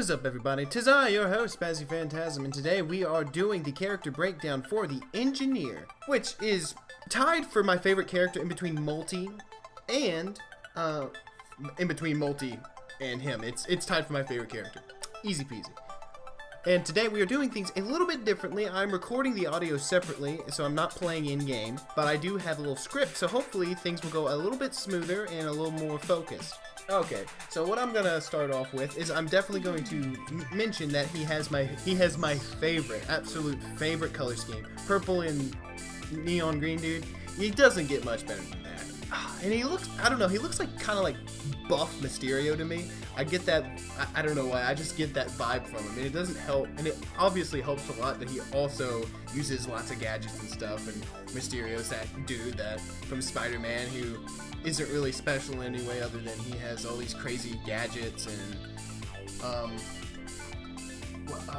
What is up, everybody? 'Tis I, your host, Spazzy Phantasm, and today we are doing the character breakdown for the Engineer, which is tied for my favorite character in between Multi and him. It's tied for my favorite character. Easy peasy. And today we are doing things a little bit differently. I'm recording the audio separately, so I'm not playing in-game, but I do have a little script, so hopefully things will go a little bit smoother and a little more focused. Okay, so what I'm gonna start off with is I'm definitely going to mention that he has my absolute favorite color scheme, purple and neon green, dude. He doesn't get much better than that. And he looks, I don't know, he looks like kind of like buff Mysterio to me. I get that, I don't know why, I just get that vibe from him, and it doesn't help, and it obviously helps a lot that he also uses lots of gadgets and stuff, and Mysterio's that dude that from Spider-Man who isn't really special in any way other than he has all these crazy gadgets and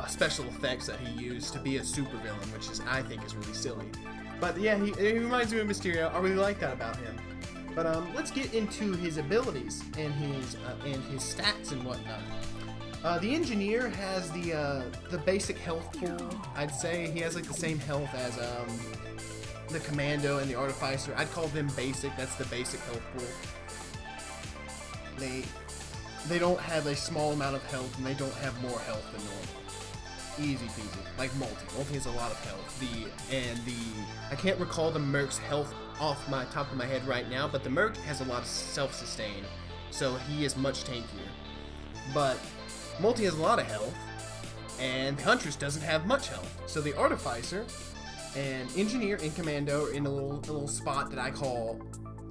special effects that he used to be a supervillain, which is, I think, is really silly. But yeah, he reminds me of Mysterio. I really like that about him. But let's get into his abilities and his stats and whatnot. The Engineer has the basic health pool. I'd say he has like the same health as the Commando and the Artificer. I'd call them basic. That's the basic health pool. They don't have a small amount of health, and they don't have more health than normal. Easy peasy. Like Multi. Multi has a lot of health. I can't recall the Merc's health off my top of my head right now, but the Merc has a lot of self-sustain, so he is much tankier. But Multi has a lot of health, and the Huntress doesn't have much health. So the Artificer and Engineer and Commando are in a little spot that I call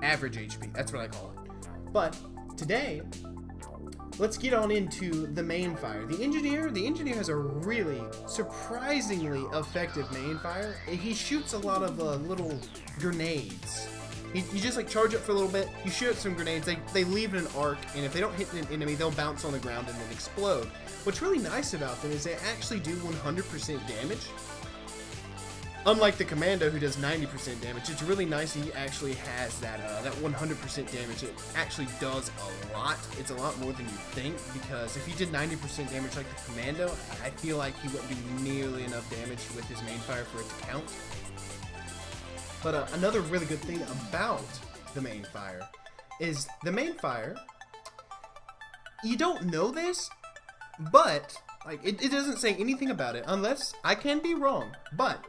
average HP. That's what I call it. But today, let's get on into the main fire. The Engineer has a really surprisingly effective main fire. He shoots a lot of little grenades. You just like charge up for a little bit, you shoot some grenades, they leave in an arc, and if they don't hit an enemy, they'll bounce on the ground and then explode. What's really nice about them is they actually do 100% damage. Unlike the Commando, who does 90% damage, it's really nice he actually has that 100% damage. It actually does a lot. It's a lot more than you think, because if he did 90% damage like the Commando, I feel like he wouldn't do nearly enough damage with his main fire for it to count. But another really good thing about the main fire is the main fire, you don't know this, but like it doesn't say anything about it, unless I can be wrong, but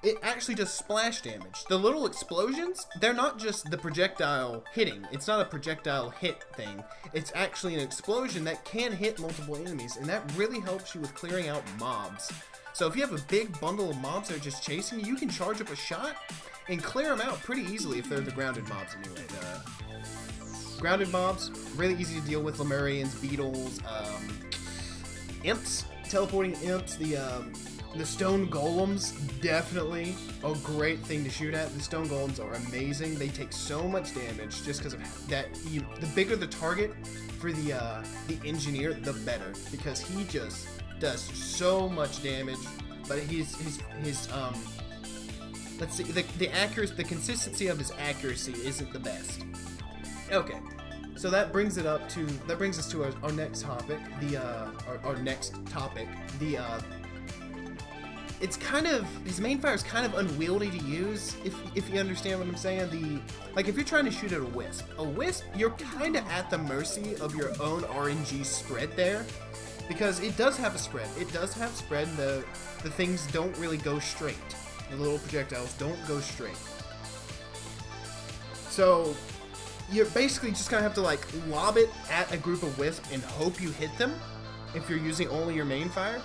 it actually does splash damage. The little explosions, they're not just the projectile hitting. It's not a projectile hit thing. It's actually an explosion that can hit multiple enemies, and that really helps you with clearing out mobs. So if you have a big bundle of mobs that are just chasing you, you can charge up a shot and clear them out pretty easily if they're the grounded mobs anyway. Grounded mobs, really easy to deal with. Lemurians, beetles, imps, teleporting imps, the stone golems, definitely a great thing to shoot at. The stone golems are amazing. They take so much damage just because of that. The bigger the target for the Engineer, the better, because he just does so much damage. But let's see, the consistency of his accuracy isn't the best. Okay. So that brings us to our next topic, our next topic, it's kind of, his main fire is kind of unwieldy to use, if you understand what I'm saying. Like if you're trying to shoot at a wisp, you're kind of at the mercy of your own RNG spread there, because it does have a spread. It does have spread, and the things don't really go straight. The little projectiles don't go straight. So you're basically just gonna have to like lob it at a group of wisps and hope you hit them if you're using only your main fire,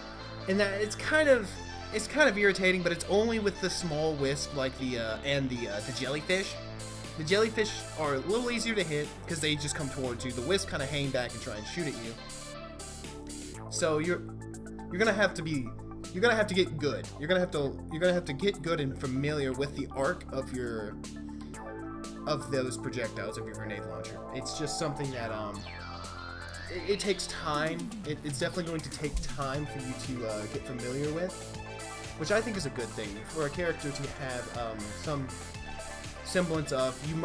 and that it's kind of irritating, but it's only with the small wisp like the jellyfish. The jellyfish are a little easier to hit because they just come towards you. The wisp kind of hang back and try and shoot at you. So you're gonna have to get good. You're gonna have to get good and familiar with the arc of those projectiles of your grenade launcher. It's just something that it takes time. It's definitely going to take time for you to get familiar with, which I think is a good thing for a character to have some semblance of you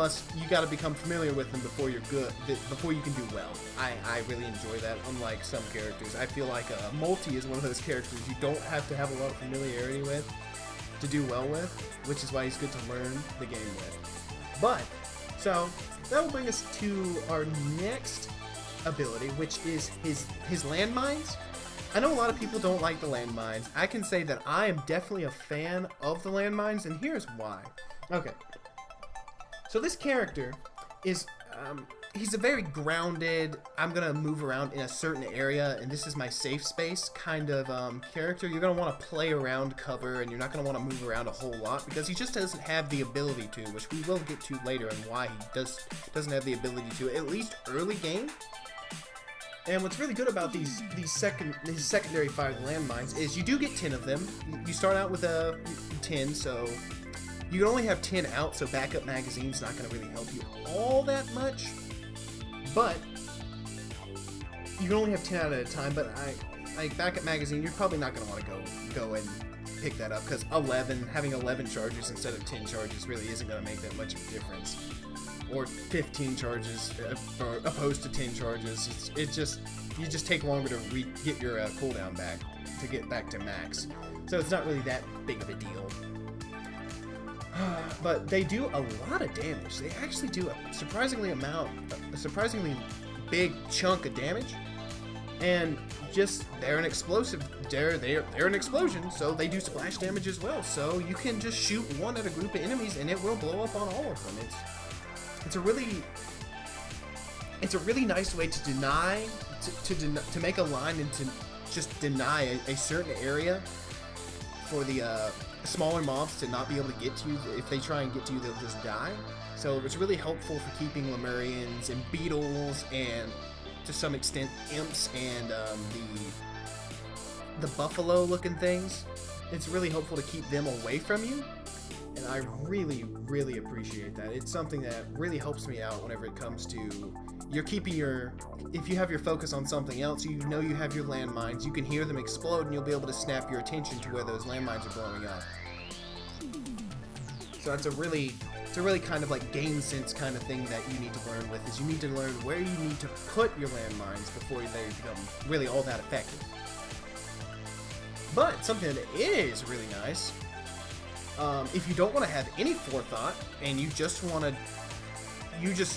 got to become familiar with them before you're good, before you can do well. I really enjoy that. Unlike some characters, I feel like Multi is one of those characters you don't have to have a lot of familiarity with to do well with, which is why he's good to learn the game with. But so that will bring us to our next ability, which is his landmines. I know a lot of people don't like the landmines. I can say that I am definitely a fan of the landmines, and here's why. Okay. So this character is, he's a very grounded, I'm going to move around in a certain area, and this is my safe space kind of character. You're going to want to play around cover, and you're not going to want to move around a whole lot, because he just doesn't have the ability to, which we will get to later, and why he doesn't have the ability to, at least early game. And what's really good about these secondary fire landmines is you do get 10 of them. You start out with a 10, so you can only have 10 out, so backup magazine's not going to really help you all that much. But you can only have 10 out at a time. But like backup magazine, you're probably not going to want to go and pick that up, because having 11 charges instead of 10 charges really isn't going to make that much of a difference. Or 15 charges opposed to 10 charges. You just take longer to get your cooldown back, to get back to max. So it's not really that big of a deal. But they do a lot of damage. They actually do a surprisingly big chunk of damage. And just they're an explosive. They're an explosion, so they do splash damage as well. So you can just shoot one at a group of enemies, and it will blow up on all of them. It's a really nice way to deny, to make a line and to just deny a certain area for the smaller mobs to not be able to get to you. If they try and get to you, they'll just die. So it's really helpful for keeping Lemurians and beetles and to some extent imps and the buffalo looking things. It's really helpful to keep them away from you. And I really, really appreciate that. It's something that really helps me out whenever it comes to if you have your focus on something else, you know you have your landmines, you can hear them explode, and you'll be able to snap your attention to where those landmines are blowing up. So it's a really kind of like game sense kind of thing that you need to learn with, is you need to learn where you need to put your landmines before they become really all that effective. But something that is really nice, if you don't want to have any forethought and you just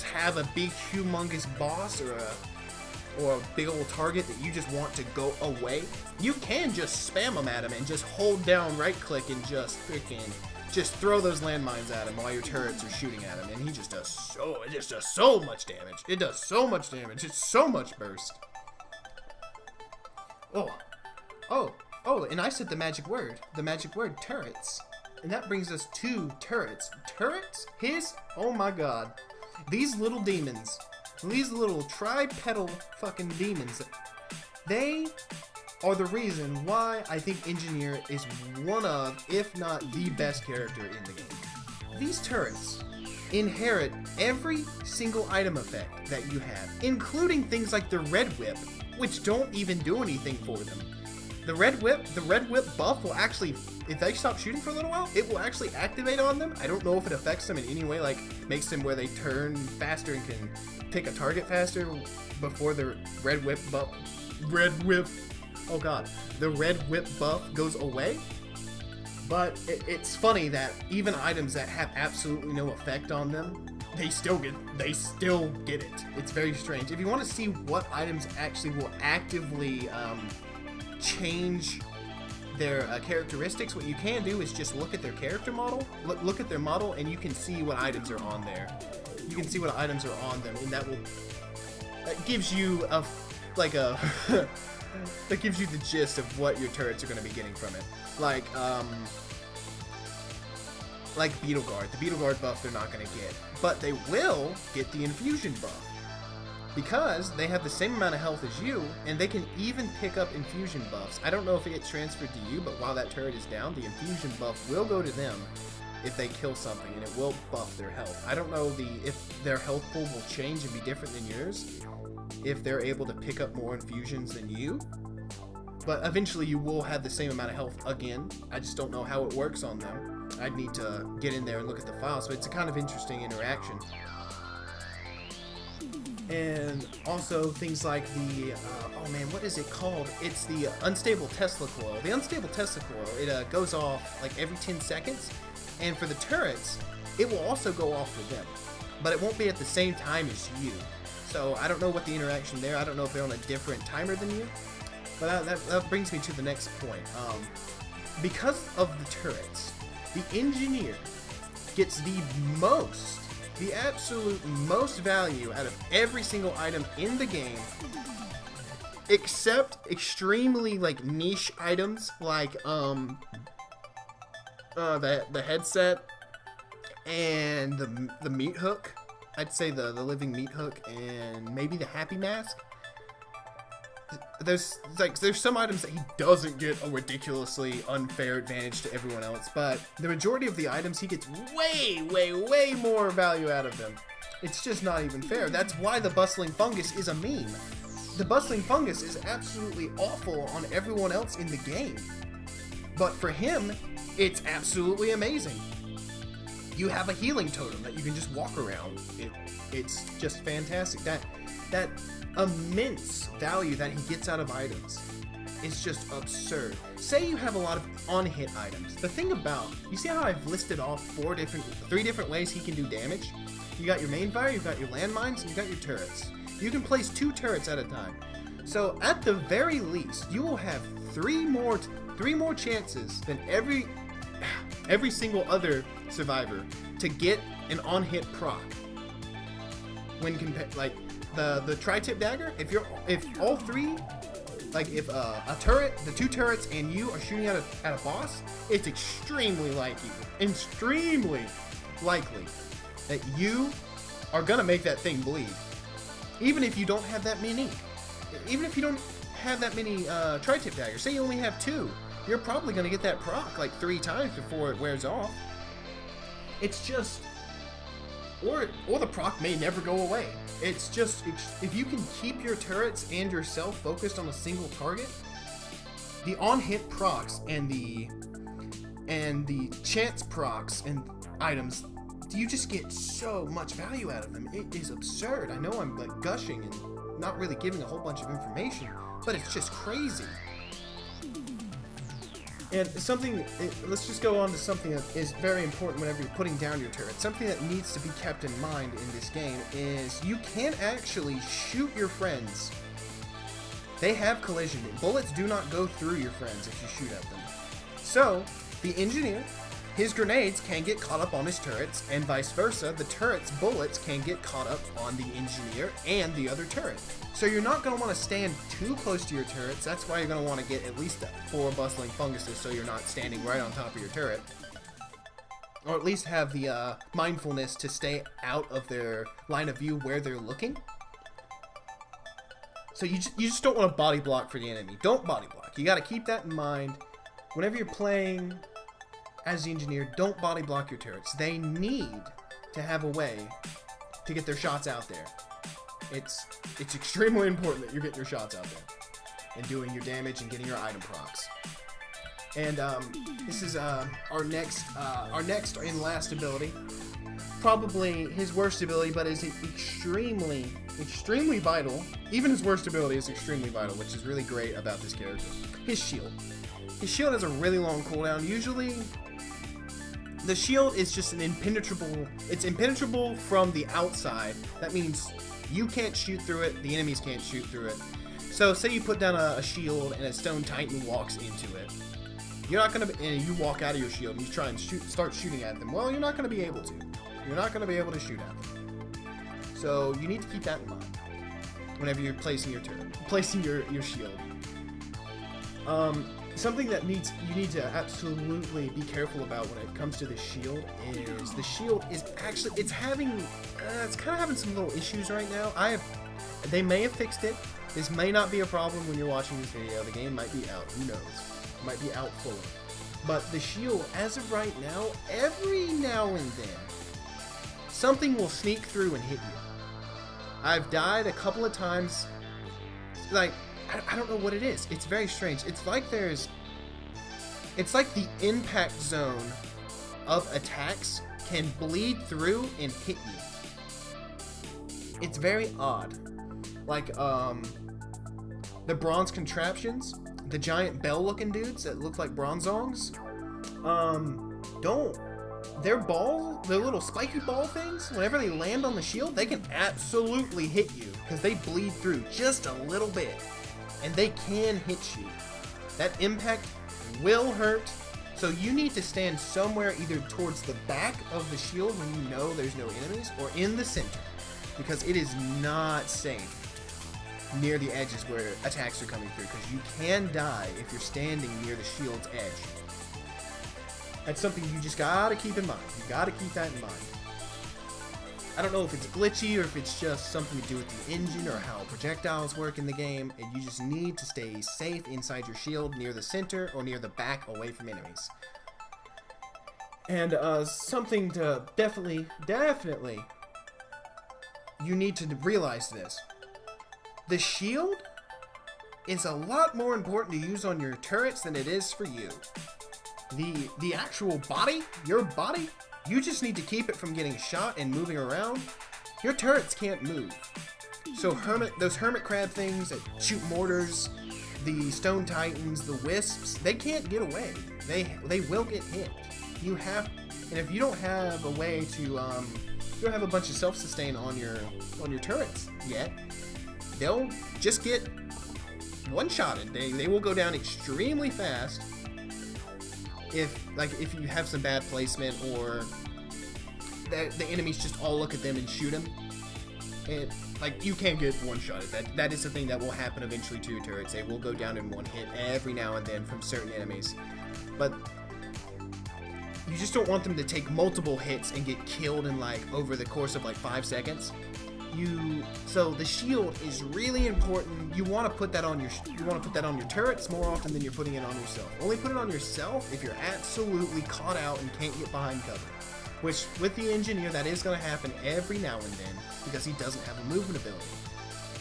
have a big humongous boss or a big old target that you just want to go away, you can just spam them at him and just hold down right click and just throw those landmines at him while your turrets are shooting at him, and it just does so much damage. It does so much damage. It's so much burst. Oh, and I said the magic word turrets. And that brings us to turrets. Turrets? Oh my god. These little demons, these little tripedal fucking demons, they are the reason why I think Engineer is one of, if not the best character in the game. These turrets inherit every single item effect that you have, including things like the Red Whip, which don't even do anything for them. The Red Whip buff will actually, if they stop shooting for a little while, it will actually activate on them. I don't know if it affects them in any way, like makes them where they turn faster and can pick a target faster before the Red Whip buff. The Red Whip buff goes away. But it's funny that even items that have absolutely no effect on them, they still get it. It's very strange. If you want to see what items actually will actively change their characteristics, what you can do is just look at their character model, look at their model, and you can see what items are on there. You can see what items are on them, and that gives you that gives you the gist of what your turrets are going to be getting from it. Like Beetle Guard. The Beetle Guard buff they're not going to get, but they will get the Infusion buff, because they have the same amount of health as you, and they can even pick up infusion buffs. I don't know if it gets transferred to you, but while that turret is down, the infusion buff will go to them if they kill something, and it will buff their health. I don't know if their health pool will change and be different than yours, if they're able to pick up more infusions than you, but eventually you will have the same amount of health again. I just don't know how it works on them. I'd need to get in there and look at the file, so it's a kind of interesting interaction. And also things like the, oh man, what is it called? It's the unstable Tesla coil. The unstable Tesla coil, it goes off like every 10 seconds. And for the turrets, it will also go off for them. But it won't be at the same time as you. So I don't know what the interaction there, I don't know if they're on a different timer than you. But that brings me to the next point. Because of the turrets, the engineer gets the absolute most value out of every single item in the game, except extremely like niche items like the headset and the meat hook. I'd say the living meat hook and maybe the happy mask. There's some items that he doesn't get a ridiculously unfair advantage to everyone else, but the majority of the items he gets way more value out of them. It's just not even fair. That's why the bustling fungus is a meme. The bustling fungus is absolutely awful on everyone else in the game, but for him, it's absolutely amazing. You have a healing totem that you can just walk around. It's just fantastic. That immense value that he gets out of items is just absurd. Say you have a lot of on-hit items. The thing about, you see how I've listed off three different ways he can do damage? You got your main fire, you've got your landmines, and you got your turrets. You can place 2 turrets at a time. So at the very least, you will have three more chances than every single other survivor to get an on-hit proc. When compared, like the tri-tip dagger, if all three, like if a turret, the 2 turrets, and you are shooting at a boss, it's extremely likely that you are gonna make that thing bleed. Even if you don't have that many tri-tip daggers. Say you only have 2, you're probably gonna get that proc like 3 times before it wears off. It's just, or the proc may never go away. It's just, if you can keep your turrets and yourself focused on a single target, the on-hit procs and the chance procs and items, you just get so much value out of them. It is absurd. I know I'm like gushing and not really giving a whole bunch of information, but it's just crazy. And let's just go on to something that is very important whenever you're putting down your turret. Something that needs to be kept in mind in this game is you can actually shoot your friends. They have collision. Bullets do not go through your friends if you shoot at them. So, the engineer, his grenades can get caught up on his turrets, and vice versa, the turret's bullets can get caught up on the engineer and the other turret. So you're not going to want to stand too close to your turrets. That's why you're going to want to get at least 4 bustling funguses so you're not standing right on top of your turret. Or at least have the mindfulness to stay out of their line of view where they're looking. So you just don't want to body block for the enemy. Don't body block. You got to keep that in mind. Whenever you're playing as the engineer, don't body block your turrets. They need to have a way to get their shots out there. It's extremely important that you're getting your shots out there and doing your damage and getting your item procs. And this is our next and last ability. Probably his worst ability, but is extremely vital. Even his worst ability is extremely vital, which is really great about this character. His shield. His shield has a really long cooldown. Usually, the shield is just it's impenetrable from the outside. That means you can't shoot through it, the enemies can't shoot through it. So say you put down a shield and a stone titan walks into it. You're not gonna and you walk out of your shield and you try and start shooting at them. Well, you're not gonna be able to. You're not gonna be able to shoot at them. So you need to keep that in mind whenever you're placing your shield. Something that you need to absolutely be careful about when it comes to the shield is the shield is actually it's kind of having some little issues right now. They may have fixed it. This may not be a problem when you're watching this video. The game might be out. Who knows? It might be out fully. But the shield, as of right now, every now and then, something will sneak through and hit you. I've died a couple of times. Like, I don't know what it is. It's very strange. It's like the impact zone of attacks can bleed through and hit you. It's very odd. Like, the bronze contraptions, the giant bell-looking dudes that look like bronzongs, their little spiky ball things, whenever they land on the shield, they can absolutely hit you, because they bleed through just a little bit, and they can hit you. That impact will hurt, so you need to stand somewhere either towards the back of the shield when you know there's no enemies, or in the center, because it is not safe near the edges where attacks are coming through, because you can die if you're standing near the shield's edge. That's something you just gotta keep in mind. You gotta keep that in mind. I don't know if it's glitchy or if it's just something to do with the engine or how projectiles work in the game, and you just need to stay safe inside your shield near the center or near the back away from enemies. And something to definitely, you need to realize this. The shield is a lot more important to use on your turrets than it is for you. The actual body, your body, you just need to keep it from getting shot and moving around. Your turrets can't move. So those hermit crab things that shoot mortars, the stone titans, the wisps, they can't get away. They will get hit. And if you don't have a way to, you don't have a bunch of self-sustain on your turrets yet, they'll just get one-shotted. They will go down extremely fast if you have some bad placement, or the enemies just all look at them and shoot them. And you can't get one-shotted. That is the thing that will happen eventually to your turrets. They will go down in one hit every now and then from certain enemies. But you just don't want them to take multiple hits and get killed in over the course of 5 seconds. So the shield is really important. You want to put that on your turrets more often than you're putting it on yourself. Only put it on yourself if you're absolutely caught out and can't get behind cover. Which, with the engineer, that is going to happen every now and then, because he doesn't have a movement ability.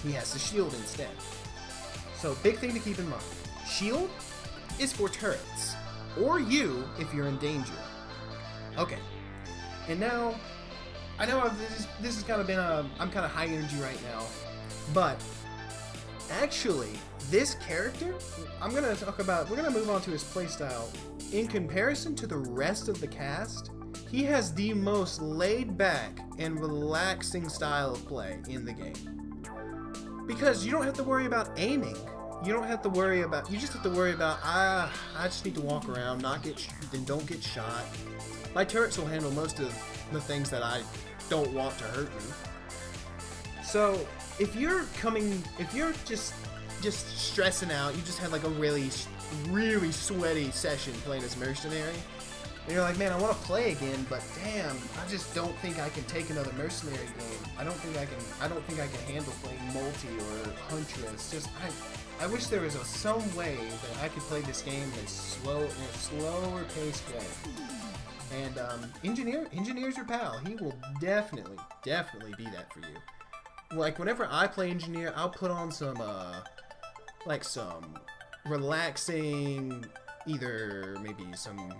He has the shield instead. So, big thing to keep in mind. Shield is for turrets, or you if you're in danger. Okay, and now, I know this has kind of been I'm kind of high energy right now, but actually, this character, we're gonna move on to his playstyle. In comparison to the rest of the cast, he has the most laid back and relaxing style of play in the game. Because you don't have to worry about aiming. You just have to worry about, I just need to walk around, don't get shot. My turrets will handle most of the things that I don't want to hurt me. So if you're just stressing out, you just had a really sweaty session playing as mercenary, and you're like, man, I want to play again, but damn, I just don't think I can take another mercenary game. I don't think I can handle playing multi or huntress. I wish there was some way that I could play this game in a slower paced way. And Engineer's your pal. He will definitely be that for you. Whenever I play Engineer, I'll put on some relaxing, either maybe some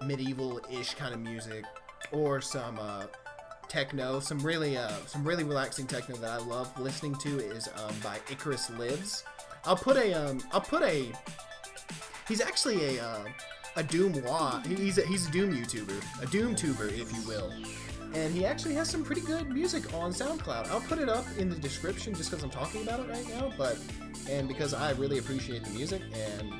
medieval-ish kind of music, or some techno. Some really relaxing techno that I love listening to is by Icarus Lives. He's actually a Doom he's a Doom YouTuber, a Doom tuber, if you will, and he actually has some pretty good music on SoundCloud. I'll put it up in the description just because I'm talking about it right now, and because I really appreciate the music, and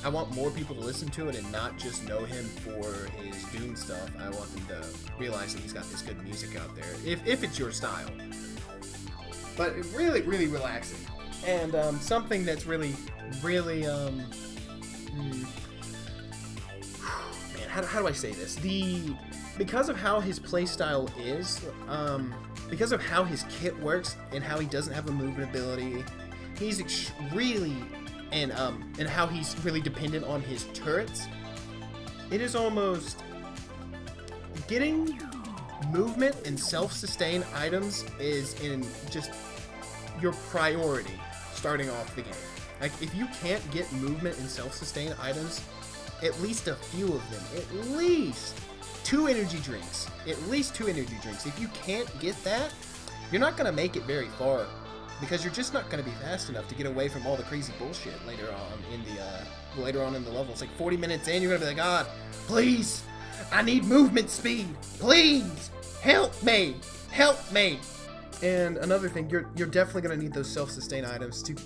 I want more people to listen to it and not just know him for his Doom stuff. I want them to realize that he's got this good music out there, if it's your style. But really relaxing, and something that's really how do I say this? Because of how his playstyle is, because of how his kit works and how he doesn't have a movement ability, he's really and how he's really dependent on his turrets. It is almost getting movement and self-sustain items is in just your priority starting off the game. If you can't get movement and self-sustain items, at least a few of them. At least 2 energy drinks. At least 2 energy drinks. If you can't get that, you're not going to make it very far. Because you're just not going to be fast enough to get away from all the crazy bullshit later on in the level. It's like 40 minutes in, you're going to be like, God, please, I need movement speed. Please, help me. Help me. And another thing, you're definitely going to need those self-sustain items to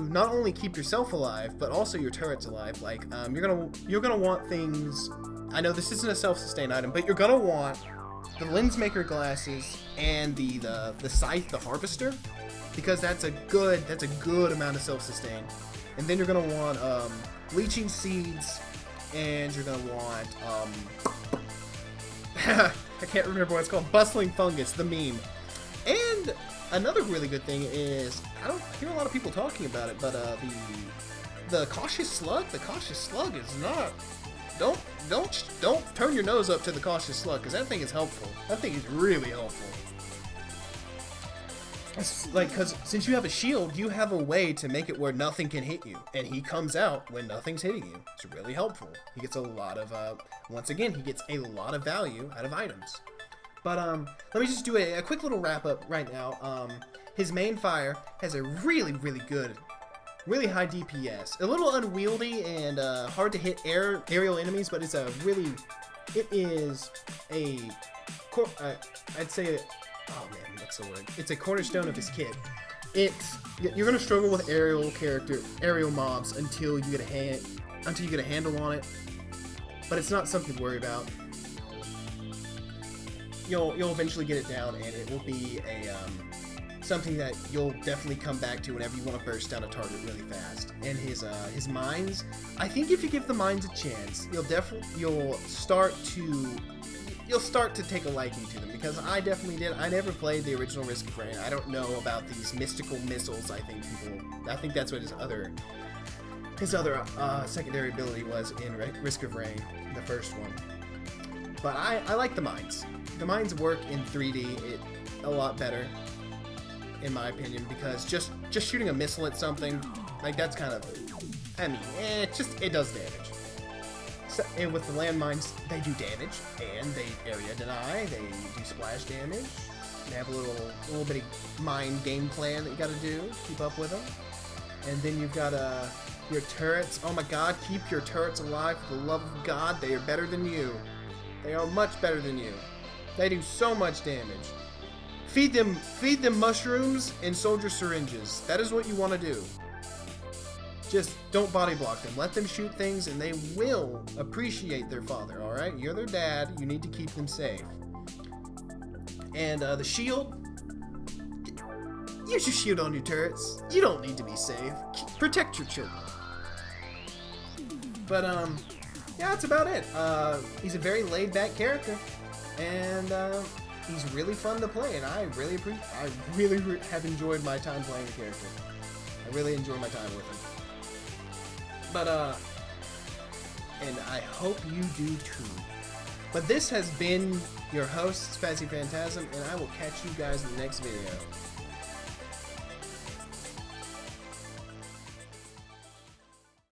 not only keep yourself alive, but also your turrets alive. Like, you're gonna want things. I know this isn't a self-sustain item, but you're gonna want the lens maker glasses and the scythe, the harvester, because that's a good amount of self-sustain. And then you're gonna want bleaching seeds, and you're gonna want I can't remember what it's called, bustling fungus, the meme. And another really good thing is, I don't hear a lot of people talking about it, but the cautious slug. The cautious slug is not. Don't turn your nose up to the cautious slug, because that thing is helpful. That thing is really helpful. It's like, because since you have a shield, you have a way to make it where nothing can hit you, and he comes out when nothing's hitting you. It's really helpful. He gets a lot of once again, he gets a lot of value out of items. But let me just do a quick little wrap up right now. His main fire has a really good, really high DPS. A little unwieldy and hard to hit aerial enemies, but it's I'd say, oh man, what's the word? It's a cornerstone of his kit. You're gonna struggle with aerial mobs until you get a handle on it, but it's not something to worry about. You'll eventually get it down, and it will be something that you'll definitely come back to whenever you want to burst down a target really fast. And his mines, I think if you give the mines a chance, you'll start to take a liking to them, because I definitely did. I never played the original Risk of Rain. I don't know about these mystical missiles. I think that's what his other secondary ability was in Risk of Rain, the first one. But I like the mines. The mines work in 3D a lot better, in my opinion, because just shooting a missile at something, like, that's kind of, I mean, it does damage. So, and with the landmines, they do damage, and they area deny, they do splash damage. They have a little bitty mine game plan that you gotta do, keep up with them. And then you've got your turrets. Oh my god, keep your turrets alive, for the love of God, they are better than you. They are much better than you. They do so much damage. Feed them mushrooms and soldier syringes. That is what you want to do. Just don't body block them. Let them shoot things, and they will appreciate their father, alright? You're their dad. You need to keep them safe. And the shield. Use your shield on your turrets. You don't need to be safe. Protect your children. But, yeah, that's about it. He's a very laid-back character. And he's really fun to play, and I really have enjoyed my time playing the character. I really enjoy my time with him. But and I hope you do too. But this has been your host, Spazzy Phantasm, and I will catch you guys in the next video.